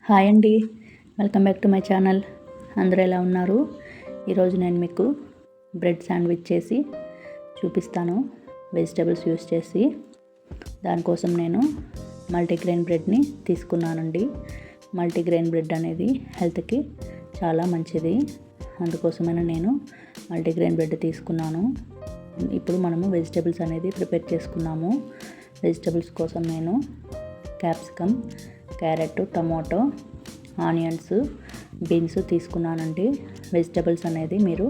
Hi అండి, welcome back to my channel. అందరూ ఎలా ఉన్నారు? ఈరోజు నేను మీకు బ్రెడ్ శాండ్విచ్ చేసి చూపిస్తాను, వెజిటేబుల్స్ యూస్ చేసి. దానికోసం నేను మల్టీగ్రెయిన్ బ్రెడ్ని తీసుకున్నానండి. మల్టీగ్రెయిన్ బ్రెడ్ అనేది హెల్త్కి చాలా మంచిది, అందుకోసమైనా నేను మల్టీగ్రెయిన్ బ్రెడ్ తీసుకున్నాను. ఇప్పుడు మనము వెజిటేబుల్స్ అనేది ప్రిపేర్ చేసుకున్నాము. వెజిటేబుల్స్ కోసం నేను capsicum, carrot, tomato, onions, beans తీసుకున్నానండి. వెజిటేబుల్స్ అనేది మీరు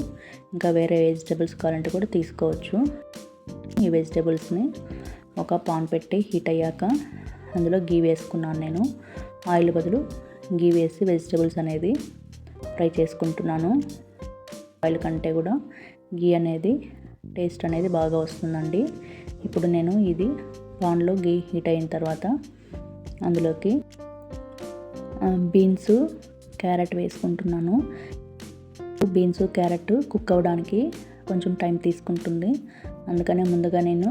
ఇంకా వేరే వెజిటేబుల్స్ కావాలంటే కూడా తీసుకోవచ్చు. ఈ వెజిటేబుల్స్ని ఒక పాన్ పెట్టి హీట్ అయ్యాక అందులో గీ వేసుకున్నాను. నేను ఆయిల్ బదులు గీ వేసి వెజిటేబుల్స్ అనేది ఫ్రై చేసుకుంటున్నాను. ఆయిల్ కంటే కూడా గీ అనేది టేస్ట్ అనేది బాగా వస్తుందండి. ఇప్పుడు నేను ఇది పాన్లో గీ హీట్ అయిన తర్వాత అందులోకి బీన్స్, క్యారెట్ వేసుకుంటున్నాను. బీన్స్, క్యారెట్ కుక్ అవ్వడానికి కొంచెం టైం తీసుకుంటుంది, అందుకనే ముందుగా నేను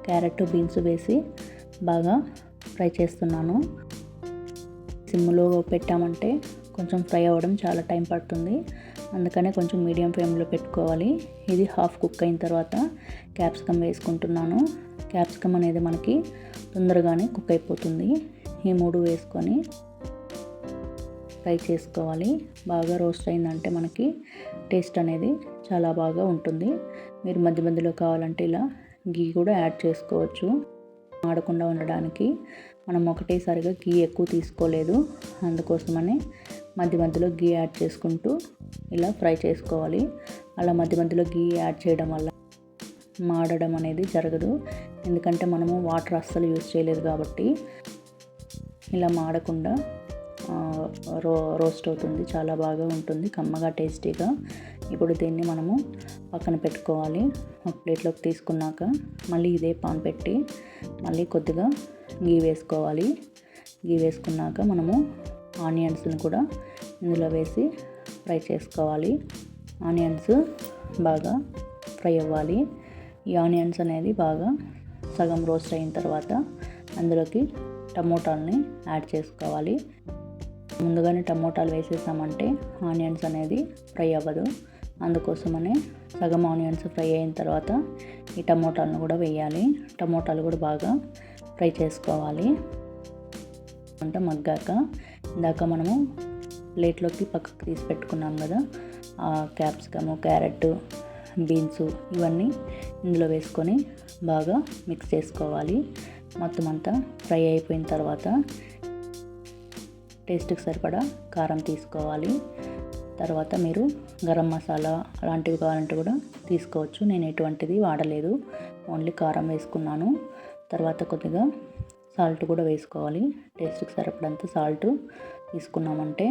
క్యారెట్, బీన్స్ వేసి బాగా ఫ్రై చేస్తున్నాను. సిమ్లో పెట్టామంటే కొంచెం ఫ్రై అవ్వడం చాలా టైం పడుతుంది, అందుకనే కొంచెం మీడియం ఫ్లేమ్లో పెట్టుకోవాలి. ఇది హాఫ్ కుక్ అయిన తర్వాత క్యాప్సికమ్ వేసుకుంటున్నాను. క్యాప్సికమ్ అనేది మనకి తొందరగానే కుక్ అయిపోతుంది. ఈ మూడు వేసుకొని ఫ్రై చేసుకోవాలి. బాగా రోస్ట్ అయిందంటే మనకి టేస్ట్ అనేది చాలా బాగా ఉంటుంది. మీరు మధ్య మధ్యలో కావాలంటే ఇలా గీ కూడా యాడ్ చేసుకోవచ్చు. ఆడకుండా ఉండడానికి మనం ఒకటేసారిగా గీ ఎక్కువ తీసుకోలేదు, అందుకోసమని మధ్య మధ్యలో గీ యాడ్ చేసుకుంటూ ఇలా ఫ్రై చేసుకోవాలి. అలా మధ్య మధ్యలో గీ యాడ్ చేయడం వల్ల మాడడం అనేది జరగదు, ఎందుకంటే మనము వాటర్ అస్సలు యూజ్ చేయలేదు కాబట్టి. ఇలా మాడకుండా రోస్ట్ అవుతుంది, చాలా బాగా ఉంటుంది, కమ్మగా టేస్టీగా. ఇప్పుడు దీన్ని మనము పక్కన పెట్టుకోవాలి. ఒక ప్లేట్లోకి తీసుకున్నాక మళ్ళీ ఇదే పాన్ పెట్టి మళ్ళీ కొద్దిగా గీ వేసుకోవాలి. గీ వేసుకున్నాక మనము ఆనియన్స్ని కూడా ఇందులో వేసి ఫ్రై చేసుకోవాలి. ఆనియన్స్ బాగా ఫ్రై అవ్వాలి. ఈ ఆనియన్స్ అనేది బాగా సగం రోస్ట్ అయిన తర్వాత అందులోకి టమోటాలని యాడ్ చేసుకోవాలి. ముందుగానే టమోటాలు వేసేసామంటే ఆనియన్స్ అనేది ఫ్రై అవ్వదు, అందుకోసమనే సగం ఆనియన్స్ ఫ్రై అయిన తర్వాత ఈ టమోటాలను కూడా వేయాలి. టమోటాలు కూడా బాగా ఫ్రై చేసుకోవాలి. అంతా మగ్గాక ఇందాక మనము ప్లేట్లోకి పక్కకు తీసి పెట్టుకున్నాం కదా, ఆ క్యాప్సికము, క్యారెట్, బీన్స్ ఇవన్నీ ఇందులో వేసుకొని బాగా మిక్స్ చేసుకోవాలి. మొత్తం అంతా ఫ్రై అయిపోయిన తర్వాత టేస్ట్కి సరిపడా కారం తీసుకోవాలి. తర్వాత మీరు గరం మసాలా అలాంటివి కావాలంటే కూడా తీసుకోవచ్చు. నేను ఎటువంటిది వాడలేదు, ఓన్లీ కారం వేసుకున్నాను. తర్వాత కొద్దిగా సాల్ట్ కూడా వేసుకోవాలి. టేస్ట్కి సరిపడంత సాల్ట్ తీసుకున్నామంటే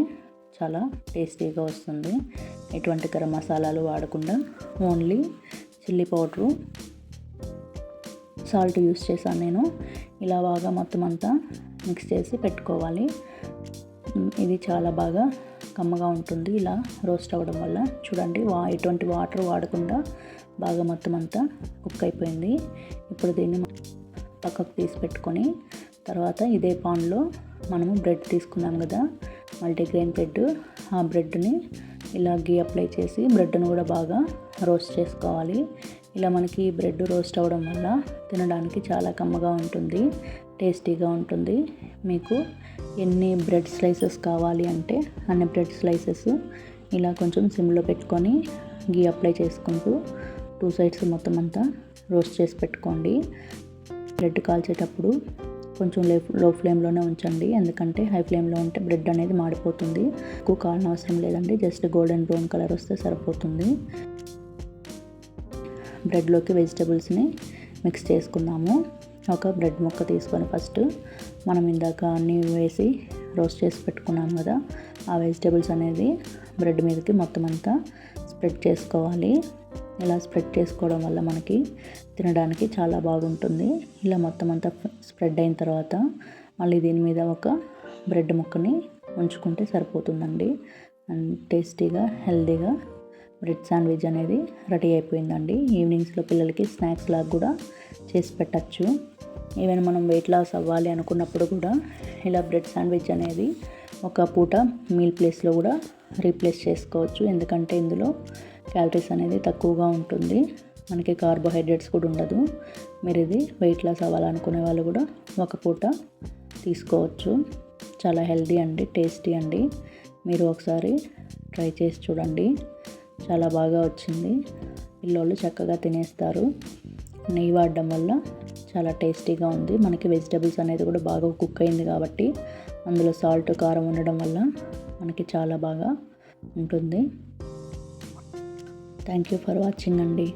చాలా టేస్టీగా వస్తుంది. ఎటువంటి గరం మసాలాలు వాడకుండా only chilli powder, salt use చేశాను నేను. ఇలా బాగా మొత్తం అంతా మిక్స్ చేసి పెట్టుకోవాలి. ఇది చాలా బాగా కమ్మగా ఉంటుంది ఇలా రోస్ట్ అవ్వడం వల్ల. చూడండి, ఎటువంటి వాటర్ వాడకుండా బాగా మొత్తం అంతా కుక్ అయిపోయింది. ఇప్పుడు దీన్ని పక్కకు తీసి పెట్టుకొని తర్వాత ఇదే పాన్లో మనము బ్రెడ్ తీసుకున్నాం కదా, మల్టీగ్రెయిన్ బ్రెడ్, ఆ బ్రెడ్ని ఇలా గీ అప్లై చేసి బ్రెడ్ను కూడా బాగా రోస్ట్ చేసుకోవాలి. ఇలా మనకి బ్రెడ్ రోస్ట్ అవ్వడం వల్ల తినడానికి చాలా కమ్మగా ఉంటుంది, టేస్టీగా ఉంటుంది. మీకు ఎన్ని బ్రెడ్ స్లైసెస్ కావాలి అంటే అన్ని బ్రెడ్ స్లైసెస్ ఇలా కొంచెం సిమ్లో పెట్టుకొని గీ అప్లై చేసుకుంటూ 2 సైడ్స్ మొత్తం అంతా రోస్ట్ చేసి పెట్టుకోండి. బ్రెడ్ కాల్చేటప్పుడు కొంచెం లో ఫ్లేమ్లోనే ఉంచండి, ఎందుకంటే హై ఫ్లేమ్లో ఉంటే బ్రెడ్ అనేది మాడిపోతుంది. ఎక్కువ కాలని అవసరం లేదండి, జస్ట్ గోల్డెన్ బ్రౌన్ కలర్ వస్తే సరిపోతుంది. బ్రెడ్లోకి వెజిటేబుల్స్ని మిక్స్ చేసుకుందాము. ఒక బ్రెడ్ ముక్క తీసుకొని ఫస్ట్ మనం ఇందాక అన్నీ వేసి రోస్ట్ చేసి పెట్టుకున్నాం కదా, ఆ వెజిటేబుల్స్ అనేది బ్రెడ్ మీదకి మొత్తం అంతా స్ప్రెడ్ చేసుకోవాలి. ఇలా స్ప్రెడ్ చేసుకోవడం వల్ల మనకి తినడానికి చాలా బాగుంటుంది. ఇలా మొత్తం అంతా స్ప్రెడ్ అయిన తర్వాత మళ్ళీ దీని మీద ఒక బ్రెడ్ ముక్కని ఉంచుకుంటే సరిపోతుందండి. అండ్ టేస్టీగా, హెల్తీగా బ్రెడ్ శాండ్విచ్ అనేది రెడీ అయిపోయిందండి. ఈవినింగ్స్లో పిల్లలకి స్నాక్స్ లాగా కూడా చేసి పెట్టచ్చు. ఈవెన్ మనం వెయిట్ లాస్ అవ్వాలి అనుకున్నప్పుడు కూడా ఇలా బ్రెడ్ శాండ్విచ్ అనేది ఒక పూట మీల్ ప్లేస్లో కూడా రీప్లేస్ చేసుకోవచ్చు. ఎందుకంటే ఇందులో క్యాలరీస్ అనేది తక్కువగా ఉంటుంది, మనకి కార్బోహైడ్రేట్స్ కూడా ఉండదు. మీరు ఇది వెయిట్ లాస్ అవ్వాలనుకునే వాళ్ళు కూడా ఒక పూట తీసుకోవచ్చు. చాలా హెల్దీ అండి, టేస్టీ అండి. మీరు ఒకసారి ట్రై చేసి చూడండి, చాలా బాగా వచ్చింది. పిల్లోళ్ళు చక్కగా తినేస్తారు. నెయ్యి వాడడం వల్ల చాలా టేస్టీగా ఉంది. మనకి వెజిటబుల్స్ అనేది కూడా బాగా కుక్ అయింది కాబట్టి అందులో సాల్ట్, కారం ఉండడం వల్ల మనకి చాలా బాగా ఉంటుంది. థ్యాంక్ యూ ఫర్ వాచింగ్ అండి.